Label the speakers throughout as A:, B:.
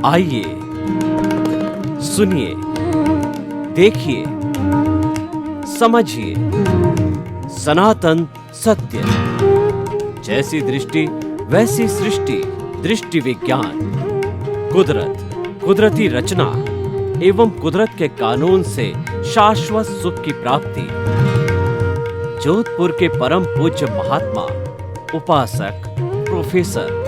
A: आइए सुनिए, देखिए, समझिए सनातन सत्य। जैसी दृष्टि वैसी सृष्टि, दृष्टि विज्ञान। कुदरत, कुदरती रचना एवं कुदरत के कानून से शाश्वत सुख की प्राप्ति। जोधपुर के परम पूज्य महात्मा उपासक प्रोफेसर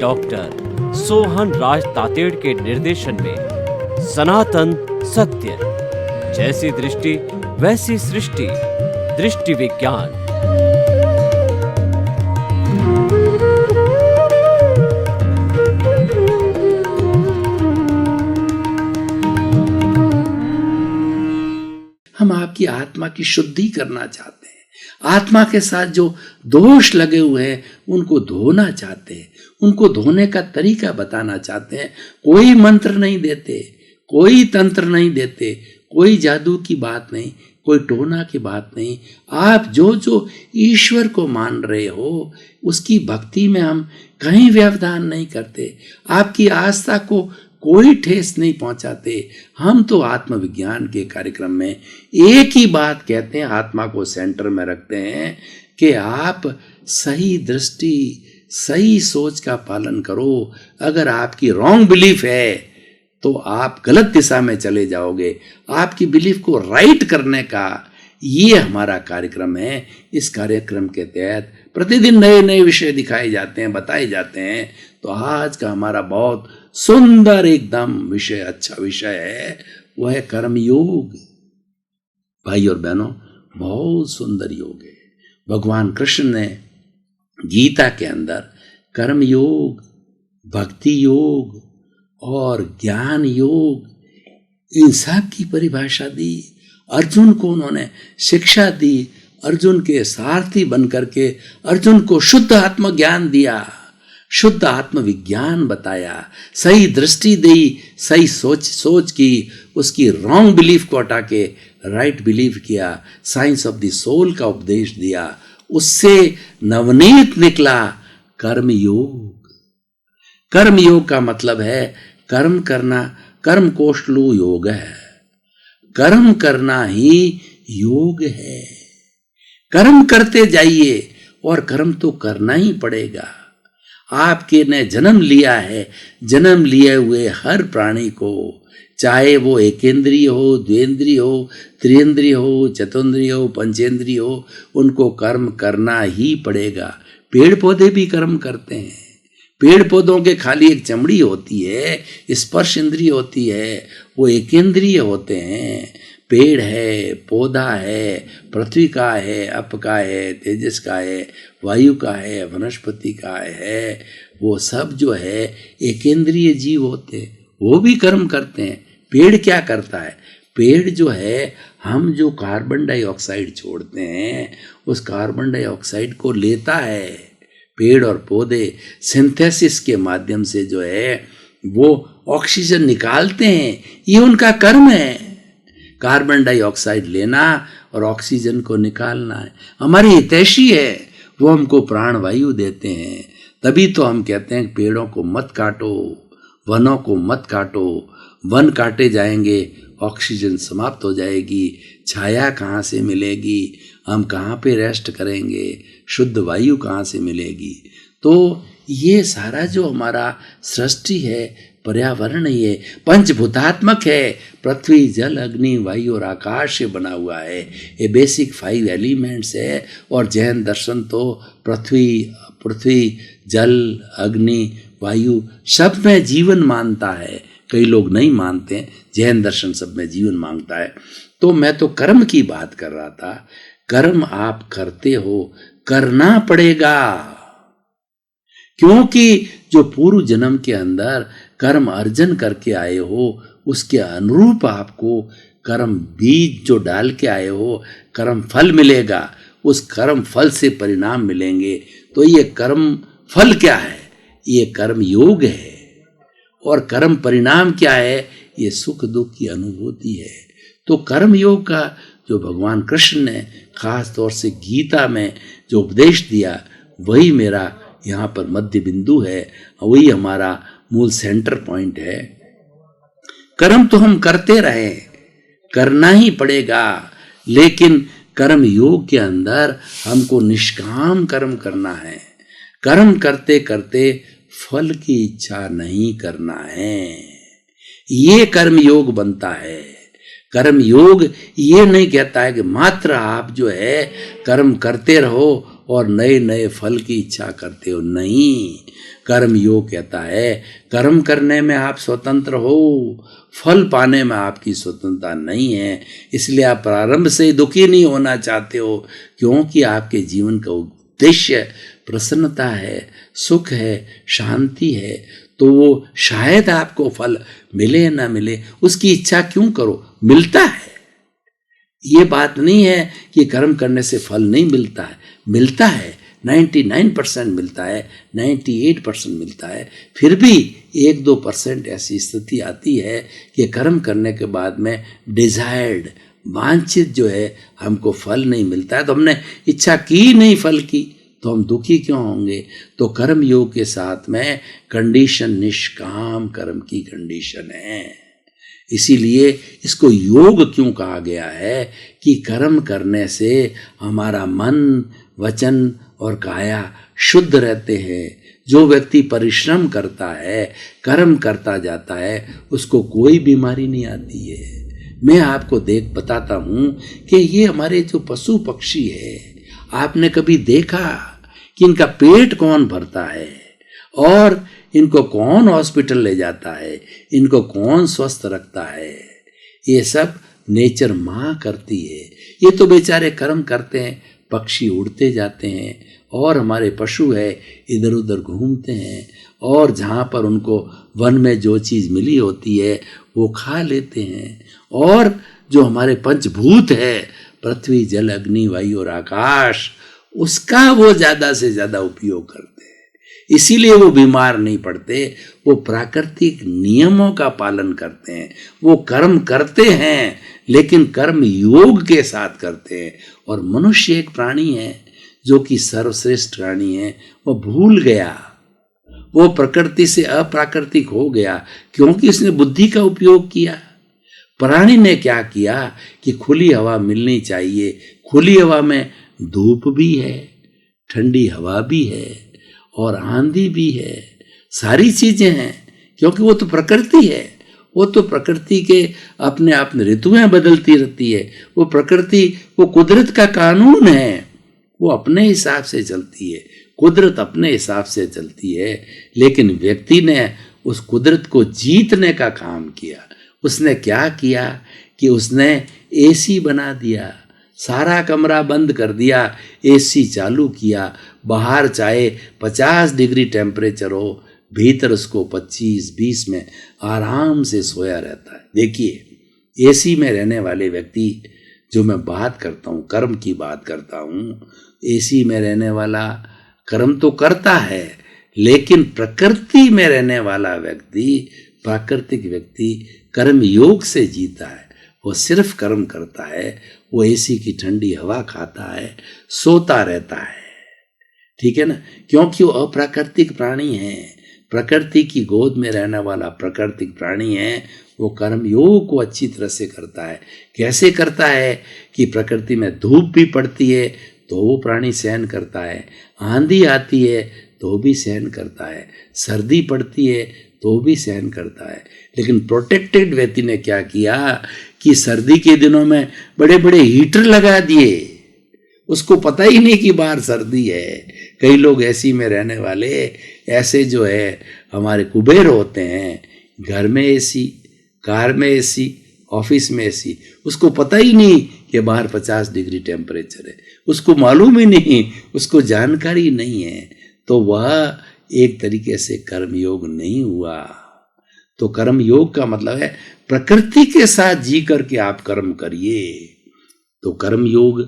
A: डॉक्टर सोहन राज तातेड़ के निर्देशन में सनातन सत्य। जैसी दृष्टि वैसी सृष्टि, दृष्टि विज्ञान।
B: हम आपकी आत्मा की शुद्धि करना चाहते हैं। आत्मा के साथ जो दोष लगे हुए हैं उनको धोना चाहते हैं, उनको धोने का तरीका बताना चाहते हैं। कोई मंत्र नहीं देते, कोई तंत्र नहीं देते, कोई जादू की बात नहीं, कोई टोना की बात नहीं। आप जो जो ईश्वर को मान रहे हो उसकी भक्ति में हम कहीं व्यवधान नहीं करते, आपकी आस्था को कोई ठेस नहीं पहुंचाते। हम तो आत्मविज्ञान के कार्यक्रम में एक ही बात कहते हैं, आत्मा को सेंटर में रखते हैं कि आप सही दृष्टि, सही सोच का पालन करो। अगर आपकी रॉन्ग बिलीफ है तो आप गलत दिशा में चले जाओगे। आपकी बिलीफ को राइट करने का ये हमारा कार्यक्रम है। इस कार्यक्रम के तहत प्रतिदिन नए नए विषय दिखाए जाते हैं, बताए जाते हैं। तो आज का हमारा बहुत सुंदर एकदम विषय, अच्छा विषय है, वह है कर्म योग। भाई और बहनों, बहुत सुंदर योग है। भगवान कृष्ण ने गीता के अंदर कर्म योग, भक्ति योग और ज्ञान योग, इन सब की परिभाषा दी। अर्जुन को उन्होंने शिक्षा दी, अर्जुन के सारथी बनकर के अर्जुन को शुद्ध आत्मज्ञान दिया, शुद्ध आत्मविज्ञान बताया, सही दृष्टि दी, सही सोच की, उसकी रॉन्ग बिलीफ को हटा के राइट बिलीफ किया, साइंस ऑफ द सोल का उपदेश दिया। उससे नवनीत निकला कर्म योग। कर्म योग का मतलब है कर्म करना, कर्म कोष्ठलु योग है। कर्म करना ही योग है। कर्म करते जाइए और कर्म तो करना ही पड़ेगा। आपके ने जन्म लिया है, जन्म लिए हुए हर प्राणी को, चाहे वो एकेंद्रीय हो, द्वेंद्रीय हो, त्रिएंद्रीय हो, चतुर्न्द्रीय हो, पंचेंद्रीय हो, उनको कर्म करना ही पड़ेगा। पेड़ पौधे भी कर्म करते हैं। पेड़ पौधों के खाली एक चमड़ी होती है, स्पर्श इंद्रिय होती है, वो एकेंद्रीय होते हैं। पेड़ है, पौधा है, पृथ्वी का है, अप का है, तेजस का है, वायु का है, वनस्पति का है, वो सब जो है एकेंद्रीय जीव होते हैं, वो भी कर्म करते हैं। पेड़ क्या करता है? पेड़ जो है, हम जो कार्बन डाइऑक्साइड छोड़ते हैं उस कार्बन डाइऑक्साइड को लेता है। पेड़ और पौधे सिंथेसिस के माध्यम से जो है वो ऑक्सीजन निकालते हैं, ये उनका कर्म है। कार्बन डाइऑक्साइड लेना और ऑक्सीजन को निकालना है, हमारी हितैषी है, वो हमको प्राण वायु देते हैं। तभी तो हम कहते हैं पेड़ों को मत काटो, वनों को मत काटो। वन काटे जाएंगे, ऑक्सीजन समाप्त हो जाएगी, छाया कहाँ से मिलेगी, हम कहाँ पे रेस्ट करेंगे, शुद्ध वायु कहाँ से मिलेगी। तो ये सारा जो हमारा सृष्टि है, पर्यावरण, ये पंचभूतात्मक है। पृथ्वी, जल, अग्नि, वायु और आकाश से बना हुआ है। ये बेसिक 5 एलिमेंट्स है। और जैन दर्शन तो पृथ्वी, जल, अग्नि, वायु सब में जीवन मानता है। कई लोग नहीं मानते, जैन दर्शन सब में जीवन मांगता है। तो मैं तो कर्म की बात कर रहा था। कर्म आप करते हो, करना पड़ेगा, क्योंकि जो पूर्व जन्म के अंदर कर्म अर्जन करके आए हो उसके अनुरूप आपको कर्म बीज जो डाल के आए हो कर्म फल मिलेगा। उस कर्म फल से परिणाम मिलेंगे। तो ये कर्म फल क्या है? ये कर्म योग है। और कर्म परिणाम क्या है? ये सुख दुख की अनुभूति है। तो कर्म योग का जो भगवान कृष्ण ने खास तौर से गीता में जो उपदेश दिया, वही मेरा यहाँ पर मध्य बिंदु है, वही हमारा मूल सेंटर पॉइंट है। कर्म तो हम करते रहे, करना ही पड़ेगा, लेकिन कर्म योग के अंदर हमको निष्काम कर्म करना है। कर्म करते करते फल की इच्छा नहीं करना है, ये कर्म योग बनता है। कर्म योग ये नहीं कहता है कि मात्र आप जो है कर्म करते रहो और नए नए फल की इच्छा करते हो, नहीं। कर्म योग कहता है कर्म करने में आप स्वतंत्र हो, फल पाने में आपकी स्वतंत्रता नहीं है। इसलिए आप प्रारंभ से ही दुखी नहीं होना चाहते हो, क्योंकि आपके जीवन का उद्देश्य प्रसन्नता है, सुख है, शांति है। तो वो शायद आपको फल मिले या ना मिले, उसकी इच्छा क्यों करो, मिलता है। ये बात नहीं है कि कर्म करने से फल नहीं मिलता है, मिलता है। 99% मिलता है, 98% मिलता है। फिर भी 1-2% ऐसी स्थिति आती है कि कर्म करने के बाद में डिजायर्ड, वांछित जो है हमको फल नहीं मिलता है, तो हमने इच्छा की नहीं फल की, तो हम दुखी क्यों होंगे। तो कर्म योग के साथ में कंडीशन निष्काम कर्म की कंडीशन है। इसीलिए इसको योग क्यों कहा गया है कि कर्म करने से हमारा मन, वचन और काया शुद्ध रहते हैं। जो व्यक्ति परिश्रम करता है, कर्म करता जाता है, उसको कोई बीमारी नहीं आती है। मैं आपको बताता हूँ कि ये हमारे जो पशु पक्षी है, आपने कभी देखा कि इनका पेट कौन भरता है और इनको कौन हॉस्पिटल ले जाता है, इनको कौन स्वस्थ रखता है? ये सब नेचर माँ करती है। ये तो बेचारे कर्म करते हैं, पक्षी उड़ते जाते हैं और हमारे पशु है इधर उधर घूमते हैं, और जहाँ पर उनको वन में जो चीज़ मिली होती है वो खा लेते हैं। और जो हमारे पंचभूत है, पृथ्वी, जल, अग्नि, वायु और आकाश, उसका वो ज़्यादा से ज़्यादा उपयोग करते हैं। इसीलिए वो बीमार नहीं पड़ते, वो प्राकृतिक नियमों का पालन करते हैं। वो कर्म करते हैं, लेकिन कर्म योग के साथ करते हैं। और मनुष्य एक प्राणी है जो कि सर्वश्रेष्ठ प्राणी है। वो भूल गया, वो प्रकृति से अप्राकृतिक हो गया, क्योंकि उसने बुद्धि का उपयोग किया। प्राणी ने क्या किया कि खुली हवा मिलनी चाहिए। खुली हवा में धूप भी है, ठंडी हवा भी है और आंधी भी है, सारी चीजें हैं, क्योंकि वो तो प्रकृति है। वो तो प्रकृति के अपने आप ऋतुएं बदलती रहती है। वो प्रकृति, वो कुदरत का कानून है, वो अपने हिसाब से चलती है। कुदरत अपने हिसाब से चलती है, लेकिन व्यक्ति ने उस कुदरत को जीतने का काम किया। उसने क्या किया कि उसने एसी बना दिया, सारा कमरा बंद कर दिया, एसी चालू किया। बाहर चाहे 50 डिग्री टेम्परेचर हो, भीतर उसको 25-20 में आराम से सोया रहता है। देखिए, एसी में रहने वाले व्यक्ति, जो मैं बात करता हूँ, कर्म की बात करता हूँ, एसी में रहने वाला कर्म तो करता है, लेकिन प्रकृति में रहने वाला व्यक्ति, प्राकृतिक व्यक्ति कर्म योग से जीता है। वो सिर्फ कर्म करता है, वो एसी की ठंडी हवा खाता है, सोता रहता है, ठीक है ना, क्योंकि वो अप्राकृतिक प्राणी है। प्रकृति की गोद में रहने वाला प्राकृतिक प्राणी है। वो कर्म योग को अच्छी तरह से करता है। कैसे करता है कि प्रकृति में धूप भी पड़ती है तो वो प्राणी सहन करता है, आंधी आती है तो भी सहन करता है, सर्दी पड़ती है तो भी सहन करता है। लेकिन प्रोटेक्टेड व्यक्ति ने क्या किया कि सर्दी के दिनों में बड़े बड़े हीटर लगा दिए, उसको पता ही नहीं कि बाहर सर्दी है। कई लोग एसी में रहने वाले ऐसे जो है हमारे कुबेर होते हैं, घर में एसी, कार में एसी, ऑफिस में एसी, उसको पता ही नहीं कि बाहर 50 डिग्री टेम्परेचर है, उसको मालूम ही नहीं, उसको जानकारी नहीं है। तो वह एक तरीके से कर्मयोग नहीं हुआ। तो कर्म योग का मतलब है प्रकृति के साथ जी करके आप कर्म करिए। तो कर्म योग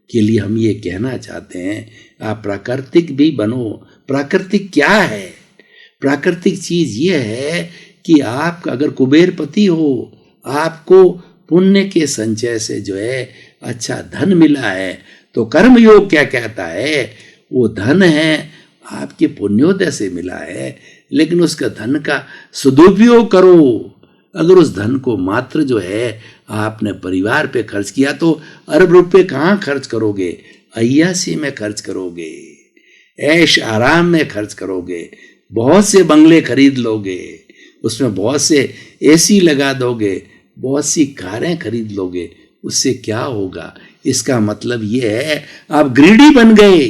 B: के लिए हम ये कहना चाहते हैं, आप प्राकृतिक भी बनो। प्राकृतिक क्या है? प्राकृतिक चीज ये है कि आप अगर कुबेरपति हो, आपको पुण्य के संचय से जो है अच्छा धन मिला है, तो कर्म योग क्या कहता है? वो धन है आपके पुण्योदय से मिला है, लेकिन उसका धन का सदुपयोग करो। अगर उस धन को मात्र जो है आपने परिवार पे खर्च किया तो अरब रुपए कहाँ खर्च करोगे? अय्यासी में खर्च करोगे, ऐश आराम में खर्च करोगे, बहुत से बंगले खरीद लोगे, उसमें बहुत से एसी लगा दोगे, बहुत सी कारें खरीद लोगे। उससे क्या होगा? इसका मतलब ये है आप ग्रीडी बन गए,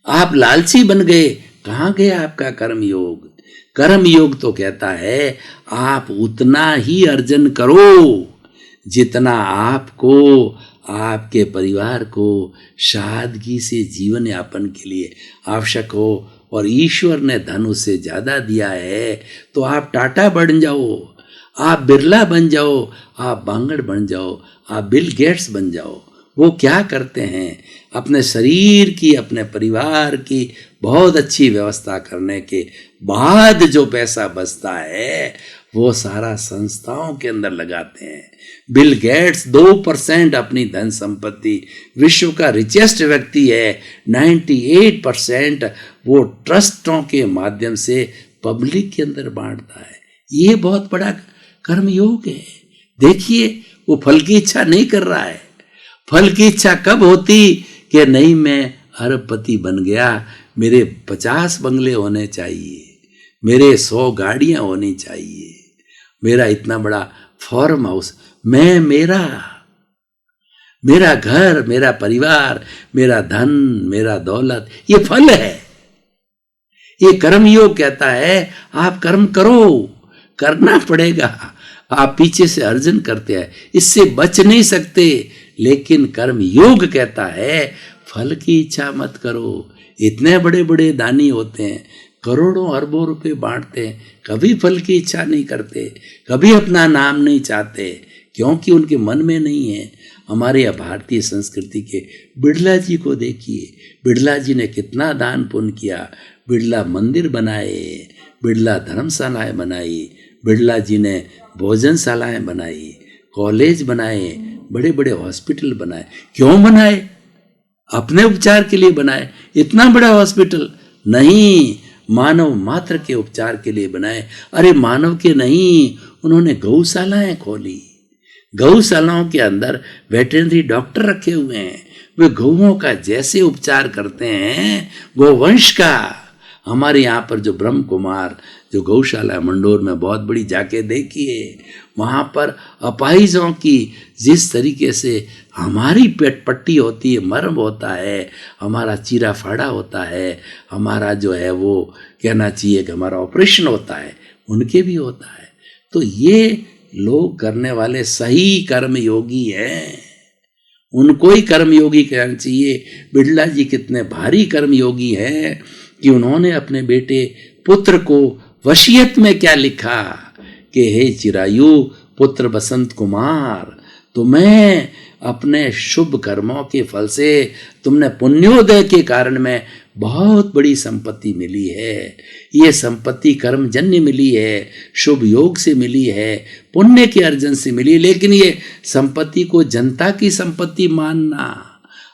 B: आप लालची बन गए। कहाँ गया आपका कर्म योग? कर्म योग तो कहता है आप उतना ही अर्जन करो जितना आपको, आपके परिवार को सादगी से जीवन यापन के लिए आवश्यक हो, और ईश्वर ने धन उससे ज्यादा दिया है। तो आप टाटा बन जाओ, आप बिरला बन जाओ, आप बांगड़ बन जाओ, आप बिल गेट्स बन जाओ। वो क्या करते हैं? अपने शरीर की, अपने परिवार की बहुत अच्छी व्यवस्था करने के बाद जो पैसा बचता है वो सारा संस्थाओं के अंदर लगाते हैं। बिल गेट्स 2% अपनी धन संपत्ति, विश्व का रिचेस्ट व्यक्ति है, 98% वो ट्रस्टों के माध्यम से पब्लिक के अंदर बांटता है। ये बहुत बड़ा कर्मयोग है। देखिए, वो फल की इच्छा नहीं कर रहा है। फल की इच्छा कब होती कि नहीं मैं अरबपति बन गया, मेरे 50 बंगले होने चाहिए, मेरे 100 गाड़ियां होनी चाहिए, मेरा इतना बड़ा फार्म हाउस, मैं, मेरा घर, मेरा परिवार, मेरा धन, मेरा दौलत, ये फल है। ये कर्मयोग कहता है आप कर्म करो, करना पड़ेगा। आप पीछे से अर्जन करते हैं, इससे बच नहीं सकते। लेकिन कर्म योग कहता है फल की इच्छा मत करो। इतने बड़े बड़े दानी होते हैं, करोड़ों अरबों रुपए बांटते हैं, कभी फल की इच्छा नहीं करते, कभी अपना नाम नहीं चाहते, क्योंकि उनके मन में नहीं है। हमारे भारतीय संस्कृति के बिड़ला जी को देखिए, बिड़ला जी ने कितना दान पुण्य किया। बिड़ला मंदिर बनाए, बिड़ला धर्मशालाएं बनाई, बिड़ला जी ने भोजनशालाएं बनाई, कॉलेज बनाए, बड़े बड़े हॉस्पिटल बनाए। क्यों बनाए? अपने उपचार के लिए बनाए। इतना बड़ा हॉस्पिटल नहीं, मानव मात्र के उपचार के लिए बनाए। अरे मानव के नहीं, उन्होंने गौशालाएं खोली। गौशालाओं के अंदर वेटरनरी डॉक्टर रखे हुए हैं, वे गौओं का जैसे उपचार करते हैं, गोवंश का। हमारे यहाँ पर जो ब्रह्म कुमार जो गौशाला मंडोर में बहुत बड़ी, जाके देखिए, वहाँ पर अपाहिजों की जिस तरीके से हमारी पेट पट्टी होती है, मर्म होता है, हमारा चीरा फाड़ा होता है, हमारा जो है वो कहना चाहिए कि हमारा ऑपरेशन होता है, उनके भी होता है। तो ये लोग करने वाले सही कर्म योगी हैं, उनको ही कर्म योगी कहना चाहिए। बिड़ला जी कितने भारी कर्म योगी हैं कि उन्होंने अपने बेटे पुत्र को वसीयत में क्या लिखा कि हे चिरायु पुत्र बसंत कुमार, तुम्हें अपने शुभ कर्मों के फल से, तुमने पुण्योदय के कारण में बहुत बड़ी संपत्ति मिली है। ये संपत्ति कर्मजन्य मिली है, शुभ योग से मिली है, पुण्य के अर्जन से मिली। लेकिन ये संपत्ति को जनता की संपत्ति मानना,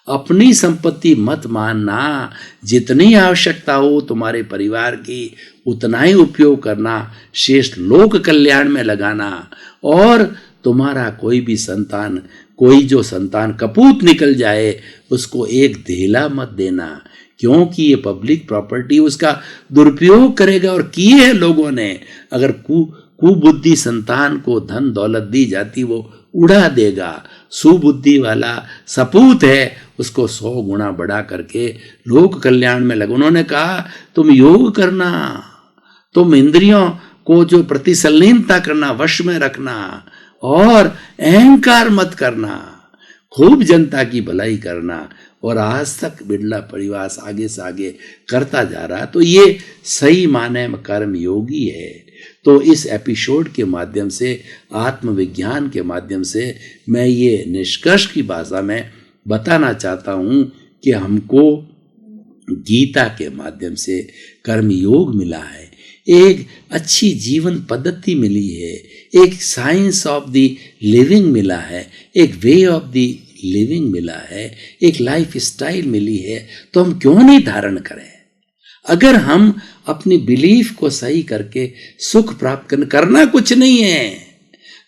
B: अपनी संपत्ति मत मानना। जितनी आवश्यकता हो तुम्हारे परिवार की उतना ही उपयोग करना, शेष लोक कल्याण में लगाना। और तुम्हारा कोई भी संतान, कोई जो संतान कपूत निकल जाए, उसको एक धेला मत देना, क्योंकि ये पब्लिक प्रॉपर्टी, उसका दुरुपयोग करेगा। और किए हैं लोगों ने। अगर कुबुद्धि संतान को धन दौलत दी जाती, वो उड़ा देगा। सुबुद्धि वाला सपूत है, उसको 100 गुना बढ़ा करके लोक कल्याण में लगा। उन्होंने कहा तुम योग करना, तुम इंद्रियों को जो प्रतिसलीनता करना, वश में रखना, और अहंकार मत करना, खूब जनता की भलाई करना। और आज तक बिड़ला परिवार आगे से आगे करता जा रहा। तो ये सही माने में कर्म योगी है। तो इस एपिसोड के माध्यम से, आत्मविज्ञान के माध्यम से मैं ये निष्कर्ष की भाषा में बताना चाहता हूँ कि हमको गीता के माध्यम से कर्म योग मिला है, एक अच्छी जीवन पद्धति मिली है, एक साइंस ऑफ द लिविंग मिला है, एक वे ऑफ द लिविंग मिला है, एक लाइफ स्टाइल मिली है। तो हम क्यों नहीं धारण करें? अगर हम अपनी बिलीफ को सही करके सुख प्राप्त करना कुछ नहीं है,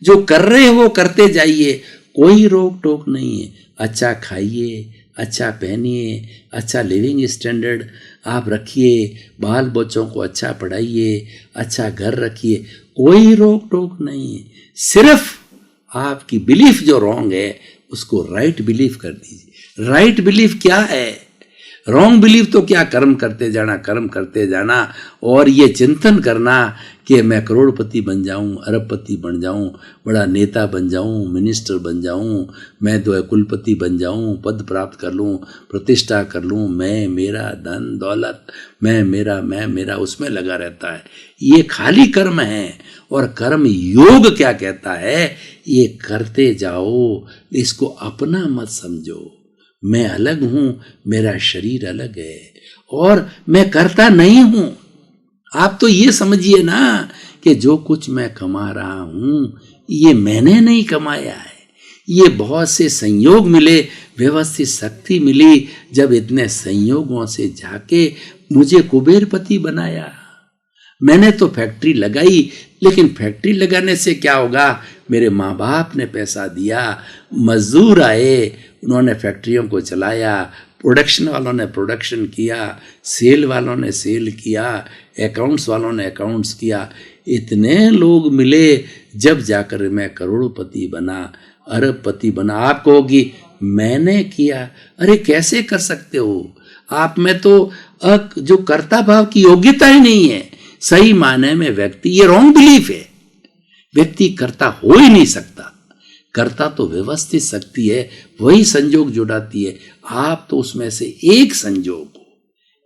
B: जो कर रहे हो वो करते जाइए, कोई रोक टोक नहीं है। अच्छा खाइए, अच्छा पहनिए, अच्छा लिविंग स्टैंडर्ड आप रखिए, बाल बच्चों को अच्छा पढ़ाइए, अच्छा घर रखिए, कोई रोक टोक नहीं है। सिर्फ आपकी बिलीफ जो रॉन्ग है उसको राइट बिलीफ कर दीजिए। राइट बिलीफ क्या है? रॉन्ग बिलीफ तो क्या, कर्म करते जाना और ये चिंतन करना कि मैं करोड़पति बन जाऊं, अरबपति बन जाऊं, बड़ा नेता बन जाऊं, मिनिस्टर बन जाऊं, मैं तो कुलपति बन जाऊं, पद प्राप्त कर लूं, प्रतिष्ठा कर लूं, मैं मेरा धन दौलत, मैं मेरा उसमें लगा रहता है। ये खाली कर्म है। और कर्म योग क्या कहता है? ये करते जाओ, इसको अपना मत समझो। मैं अलग हूं, मेरा शरीर अलग है और मैं करता नहीं हूं। आप तो ये समझिए ना कि जो कुछ मैं कमा रहा हूं ये मैंने नहीं कमाया है, ये बहुत से संयोग मिले, व्यवस्थित शक्ति मिली, जब इतने संयोगों से जाके मुझे कुबेरपति बनाया। मैंने तो फैक्ट्री लगाई, लेकिन फैक्ट्री लगाने से क्या होगा? मेरे माँ बाप ने पैसा दिया, मजदूर आए, उन्होंने फैक्ट्रियों को चलाया, प्रोडक्शन वालों ने प्रोडक्शन किया, सेल वालों ने सेल किया, अकाउंट्स वालों ने अकाउंट्स किया। इतने लोग मिले, जब जाकर मैं करोड़पति बना, अरबपति बना। आप कहोगी मैंने किया। अरे कैसे कर सकते हो? आप में तो जो कर्ता भाव की योग्यता ही नहीं है। सही माने में व्यक्ति, ये रॉन्ग बिलीफ है, व्यक्ति कर्ता हो ही नहीं सकता। कर्ता तो व्यवस्थित शक्ति है, वही संजोग जुड़ाती है। आप तो उसमें से एक संजोग हो,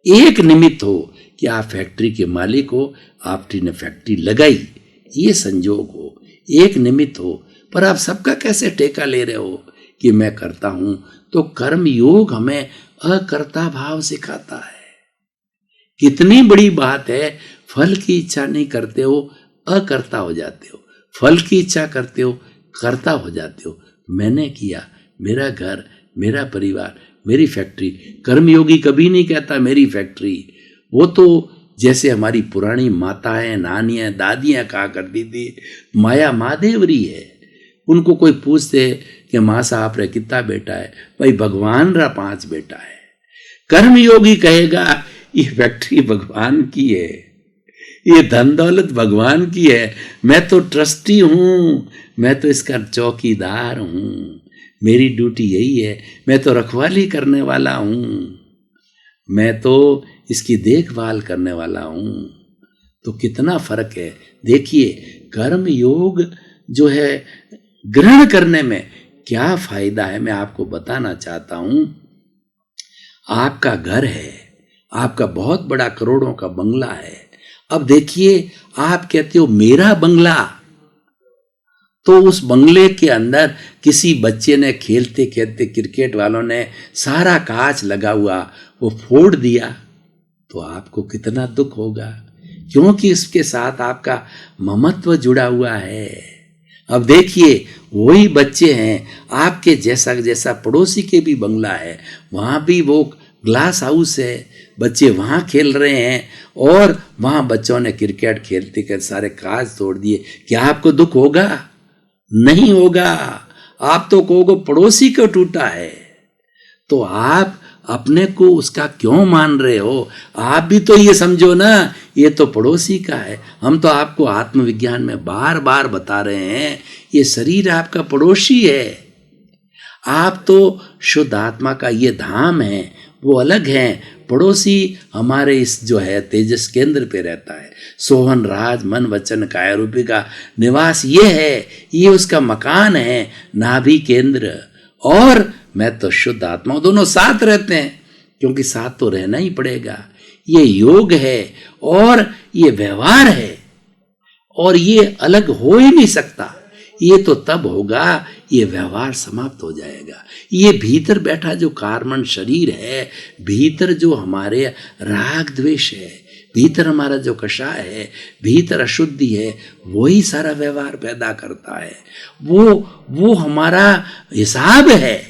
B: एक निमित्त हो कि आप फैक्ट्री के मालिक हो, आपने फैक्ट्री लगाई, ये संजोग हो, एक निमित्त हो। पर आप सबका कैसे टेका ले रहे हो कि मैं करता हूं? तो कर्म योग हमें अकर्ता भाव सिखाता है। कितनी बड़ी बात है, फल की इच्छा नहीं करते हो, अकर्ता हो जाते हो। फल की इच्छा करते हो, कर्ता हो जाते हो। मैंने किया, मेरा घर, मेरा परिवार, मेरी फैक्ट्री। कर्मयोगी कभी नहीं कहता मेरी फैक्ट्री। वो तो जैसे हमारी पुरानी माताएं, नानियां, दादियां कहा करती थी, माया महादेवरी है। उनको कोई पूछते कि माँ साहब रे कितना बेटा है? भाई भगवान रा 5 बेटा है। कर्मयोगी कहेगा ये फैक्ट्री भगवान की है, ये धन दौलत भगवान की है, मैं तो ट्रस्टी हूं, मैं तो इसका चौकीदार हूं, मेरी ड्यूटी यही है, मैं तो रखवाली करने वाला हूं, मैं तो इसकी देखभाल करने वाला हूं। तो कितना फर्क है। देखिए कर्म योग जो है ग्रहण करने में क्या फायदा है, मैं आपको बताना चाहता हूं। आपका घर है, आपका बहुत बड़ा करोड़ों का बंगला है। अब देखिए आप कहते हो मेरा बंगला, तो उस बंगले के अंदर किसी बच्चे ने खेलते खेलते, क्रिकेट वालों ने सारा कांच लगा हुआ वो फोड़ दिया, तो आपको कितना दुख होगा, क्योंकि इसके साथ आपका ममत्व जुड़ा हुआ है। अब देखिए वही बच्चे हैं, आपके जैसा जैसा पड़ोसी के भी बंगला है, वहां भी वो ग्लास हाउस है, बच्चे वहां खेल रहे हैं और वहां बच्चों ने क्रिकेट खेलते कर सारे कांच तोड़ दिए। क्या आपको दुख होगा? नहीं होगा। आप तो कहोगे पड़ोसी को टूटा है। तो आप अपने को उसका क्यों मान रहे हो? आप भी तो ये समझो ना, ये तो पड़ोसी का है। हम तो आपको आत्मविज्ञान में बार बार बता रहे हैं, ये शरीर आपका पड़ोसी है। आप तो शुद्ध आत्मा का ये धाम है, वो अलग है। पड़ोसी हमारे इस जो है तेजस केंद्र पे रहता है। सोहन राज मन वचन काया रूपी का निवास ये है, ये उसका मकान है, नाभि केंद्र। और मैं तो शुद्ध आत्मा, दोनों साथ रहते हैं, क्योंकि साथ तो रहना ही पड़ेगा। ये योग है और ये व्यवहार है, और ये अलग हो ही नहीं सकता। ये तो तब होगा ये व्यवहार समाप्त हो जाएगा। ये भीतर बैठा जो कार्बन शरीर है, भीतर जो हमारे राग द्वेष है, भीतर हमारा जो कषाय है, भीतर अशुद्धि है, वही सारा व्यवहार पैदा करता है। वो हमारा हिसाब है।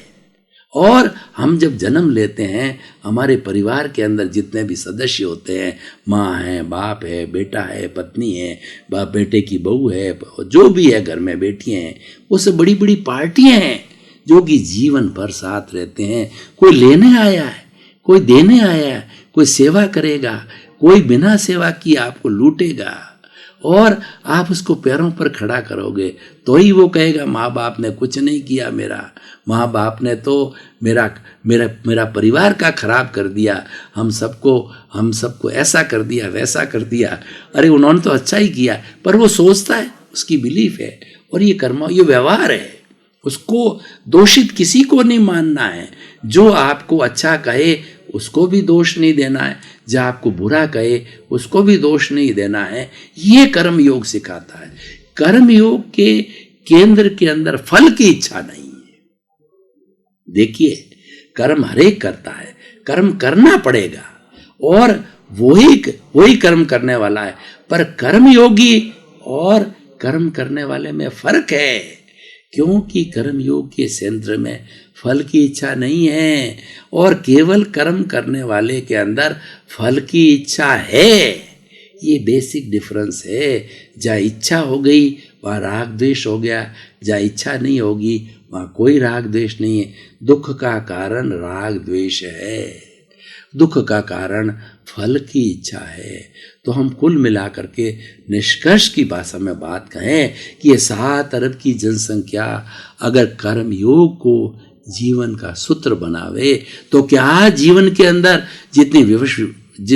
B: और हम जब जन्म लेते हैं, हमारे परिवार के अंदर जितने भी सदस्य होते हैं, माँ है, बाप है, बेटा है, पत्नी है, बाप बेटे की बहू है, जो भी है घर में बेटियां हैं, वो सब बड़ी बड़ी पार्टियां हैं जो कि जीवन भर साथ रहते हैं। कोई लेने आया है, कोई देने आया है, कोई सेवा करेगा, कोई बिना सेवा किए आपको लूटेगा और आप उसको पैरों पर खड़ा करोगे तो ही वो कहेगा माँ बाप ने कुछ नहीं किया, मेरा माँ बाप ने तो मेरा मेरा मेरा परिवार का खराब कर दिया, हम सबको ऐसा कर दिया, वैसा कर दिया। अरे उन्होंने तो अच्छा ही किया, पर वो सोचता है, उसकी बिलीफ है, और ये कर्म, ये व्यवहार है। उसको दोषित किसी को नहीं मानना है। जो आपको अच्छा कहे उसको भी दोष नहीं देना है, जो आपको बुरा कहे उसको भी दोष नहीं देना है। ये कर्म योग सिखाता है। कर्म योग के केंद्र के अंदर फल की इच्छा नहीं है। देखिए, कर्म हरेक करता है, कर्म करना पड़ेगा और वही कर्म करने वाला है, पर कर्मयोगी और कर्म करने वाले में फर्क है, क्योंकि कर्मयोग के केंद्र में फल की इच्छा नहीं है और केवल कर्म करने वाले के अंदर फल की इच्छा है। ये बेसिक डिफरेंस है। जहाँ इच्छा हो गई वहाँ राग द्वेष हो गया, जहाँ इच्छा नहीं होगी वहाँ कोई राग द्वेष नहीं है। दुख का कारण राग द्वेष है, दुख का कारण फल की इच्छा है। तो हम कुल मिलाकर के निष्कर्ष की भाषा में बात कहें कि ये 7 अरब की जनसंख्या अगर कर्म योग को जीवन का सूत्र बनावे तो क्या जीवन के अंदर जितनी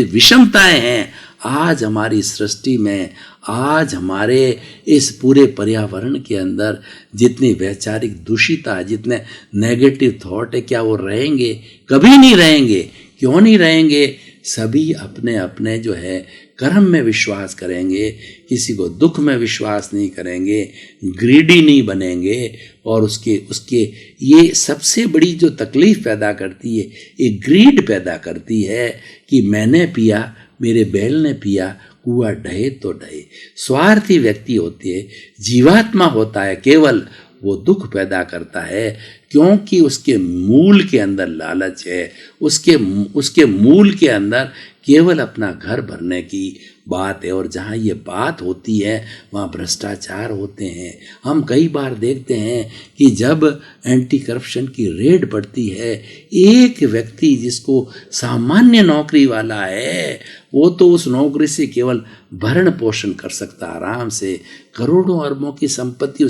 B: विषमताएं हैं आज हमारी सृष्टि में, आज हमारे इस पूरे पर्यावरण के अंदर जितनी वैचारिक दूषिता है, जितने नेगेटिव थॉट है, क्या वो रहेंगे? कभी नहीं रहेंगे। क्यों नहीं रहेंगे? सभी अपने अपने जो है कर्म में विश्वास करेंगे, किसी को दुख में विश्वास नहीं करेंगे, ग्रीडी नहीं बनेंगे। और उसके ये सबसे बड़ी जो तकलीफ पैदा करती है, ये ग्रीड पैदा करती है कि मैंने पिया, मेरे बैल ने पिया, कुआं ढहे तो ढहे। स्वार्थी व्यक्ति होती है, जीवात्मा होता है केवल, वो दुख पैदा करता है क्योंकि उसके मूल के अंदर लालच है, उसके मूल के अंदर केवल अपना घर भरने की बात है। और जहाँ ये बात होती है वहाँ भ्रष्टाचार होते हैं। हम कई बार देखते हैं कि जब एंटी करप्शन की रेड पड़ती है, एक व्यक्ति जिसको सामान्य नौकरी वाला है वो तो उस नौकरी से केवल भरण पोषण कर सकता आराम से, करोड़ों अरबों की संपत्ति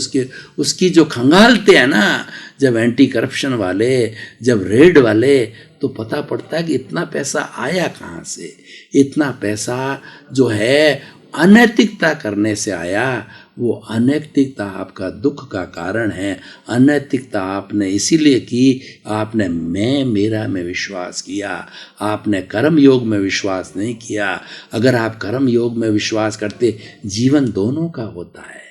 B: उसकी जो खंगालते हैं ना, जब एंटी करप्शन वाले, जब रेड वाले, तो पता पड़ता है कि इतना पैसा आया कहाँ से। इतना पैसा जो है अनैतिकता करने से आया। वो अनैतिकता आपका दुख का कारण है। अनैतिकता आपने इसीलिए की, आपने मैं मेरा में विश्वास किया, आपने कर्म योग में विश्वास नहीं किया। अगर आप कर्म योग में विश्वास करते, जीवन दोनों का होता है।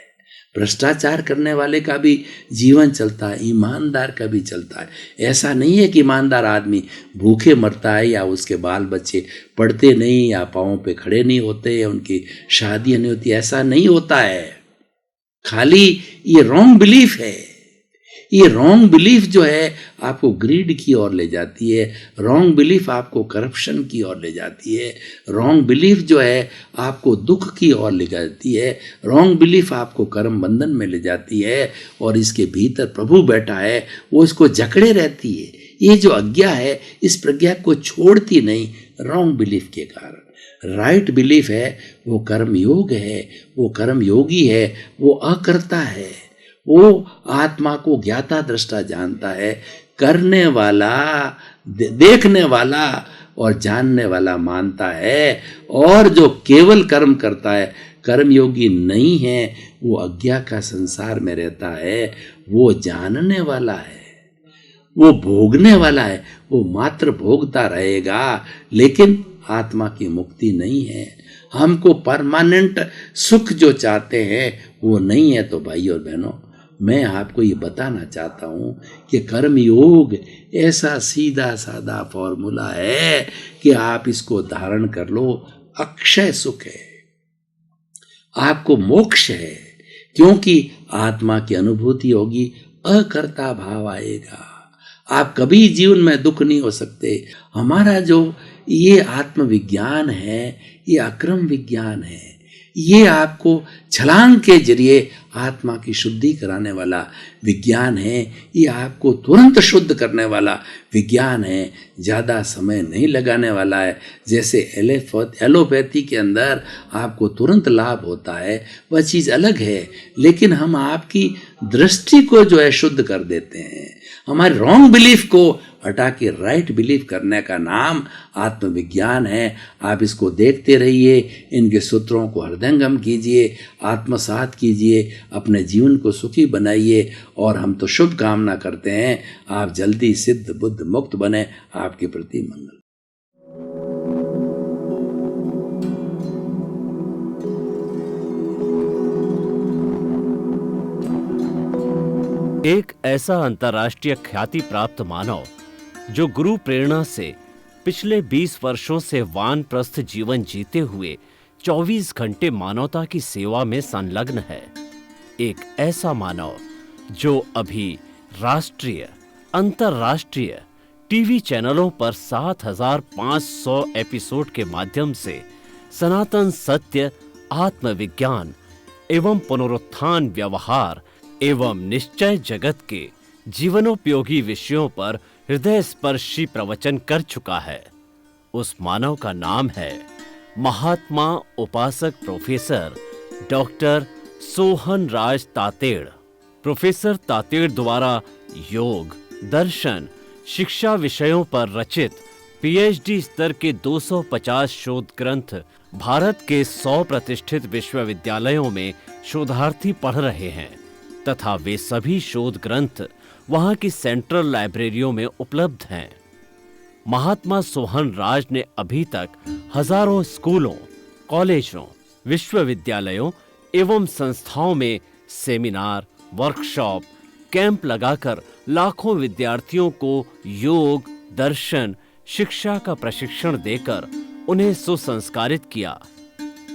B: भ्रष्टाचार करने वाले का भी जीवन चलता है, ईमानदार का भी चलता है। ऐसा नहीं है कि ईमानदार आदमी भूखे मरता है या उसके बाल बच्चे पढ़ते नहीं या पाँव पे खड़े नहीं होते या उनकी शादियाँ नहीं होती, ऐसा नहीं होता है। खाली ये रॉन्ग बिलीफ है। ये रॉन्ग बिलीफ जो है आपको ग्रीड की ओर ले जाती है, रॉन्ग बिलीफ आपको करप्शन की ओर ले जाती है, रॉन्ग बिलीफ जो है आपको दुख की ओर ले जाती है, रॉन्ग बिलीफ आपको कर्म बंधन में ले जाती है। और इसके भीतर प्रभु बैठा है, वो इसको जकड़े रहती है। ये जो आज्ञा है इस प्रज्ञा को छोड़ती नहीं, रॉन्ग बिलीफ के कारण। राइट बिलीफ है वो कर्म योग है, वो कर्म योगी है, वो अकर्ता है, वो आत्मा को ज्ञाता दृष्टा जानता है। करने वाला, देखने वाला और जानने वाला मानता है। और जो केवल कर्म करता है, कर्म योगी नहीं है, वो अज्ञा का संसार में रहता है। वो जानने वाला है, वो भोगने वाला है, वो मात्र भोगता रहेगा, लेकिन आत्मा की मुक्ति नहीं है। हमको परमानेंट सुख जो चाहते हैं वो नहीं है। तो भाई और बहनों, मैं आपको ये बताना चाहता हूँ कि कर्म योग ऐसा सीधा साधा फॉर्मूला है कि आप इसको धारण कर लो, अक्षय सुख है, आपको मोक्ष है। क्योंकि आत्मा की अनुभूति होगी, अकर्ता भाव आएगा, आप कभी जीवन में दुख नहीं हो सकते। हमारा जो ये आत्मविज्ञान है, ये अक्रम विज्ञान है, ये आपको छलांग के जरिए आत्मा की शुद्धि कराने वाला विज्ञान है। ये आपको तुरंत शुद्ध करने वाला विज्ञान है, ज़्यादा समय नहीं लगाने वाला है। जैसे एलोपैथी के अंदर आपको तुरंत लाभ होता है, वह चीज़ अलग है, लेकिन हम आपकी दृष्टि को जो है शुद्ध कर देते हैं। हमारे रॉन्ग बिलीफ को हटा के राइट बिलीफ करने का नाम आत्मविज्ञान है। आप इसको देखते रहिए, इनके सूत्रों को हृदयंगम कीजिए, आत्मसात कीजिए, अपने जीवन को सुखी बनाइए। और हम तो शुभ कामना करते हैं आप जल्दी सिद्ध बुद्ध मुक्त बने। आपके प्रति मंगल।
A: एक ऐसा अंतर्राष्ट्रीय ख्याति प्राप्त मानव जो गुरु प्रेरणा से पिछले 20 वर्षों से वानप्रस्थ जीवन जीते हुए 24 घंटे मानवता की सेवा में संलग्न है। एक ऐसा मानव जो अभी राष्ट्रीय, अंतर्राष्ट्रीय टीवी चैनलों पर 7,500 एपिसोड के माध्यम से सनातन सत्य, आत्मविज्ञान एवं पुनरुत्थान व्यवहार एवं निश्चय जगत के जीवनोपयोगी विषयों पर हृदय स्पर्शी प्रवचन कर चुका है। उस मानव का नाम है महात्मा उपासक प्रोफेसर डॉक्टर सोहन राज तातेड़। प्रोफेसर तातेड़ द्वारा योग, दर्शन, शिक्षा विषयों पर रचित पीएचडी स्तर के 250 शोध ग्रंथ भारत के 100 प्रतिष्ठित विश्वविद्यालयों में शोधार्थी पढ़ रहे हैं तथा वे सभी शोध ग्रंथ वहां की सेंट्रल लाइब्रेरियों में उपलब्ध हैं। महात्मा सोहन राज ने अभी तक हजारों स्कूलों, कॉलेजों, विश्वविद्यालयों एवं संस्थाओं में सेमिनार, वर्कशॉप, कैंप लगाकर लाखों विद्यार्थियों को योग, दर्शन, शिक्षा का प्रशिक्षण देकर उन्हें सुसंस्कारित किया।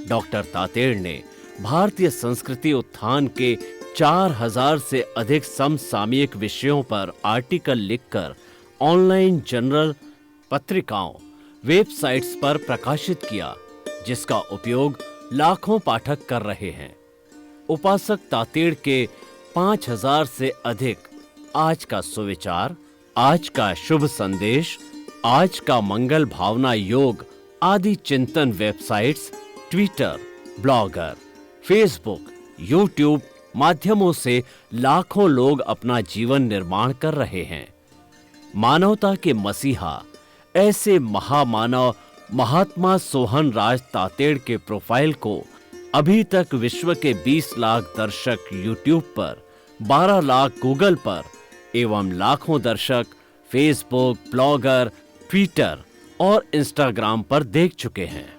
A: डॉक्टर तातेड़ ने भारतीय संस्कृति उत्थान के 4000 से अधिक समसामयिक विषयों पर आर्टिकल लिखकर ऑनलाइन जर्नल, पत्रिकाओं, वेबसाइट्स पर प्रकाशित किया, जिसका उपयोग लाखों पाठक कर रहे हैं। उपासक तातेड़ के 5000 से अधिक आज का सुविचार, आज का शुभ संदेश, आज का मंगल भावना योग आदि चिंतन websites, Twitter, blogger, Facebook, YouTube माध्यमों से लाखों लोग अपना जीवन निर्माण कर रहे हैं। मानवता के मसीहा ऐसे महामानव महात्मा सोहन राज तातेड़ के प्रोफाइल को अभी तक विश्व के 20 लाख दर्शक यूट्यूब पर, 12 लाख गूगल पर एवं लाखों दर्शक फेसबुक, ब्लॉगर, ट्विटर और इंस्टाग्राम पर देख चुके हैं।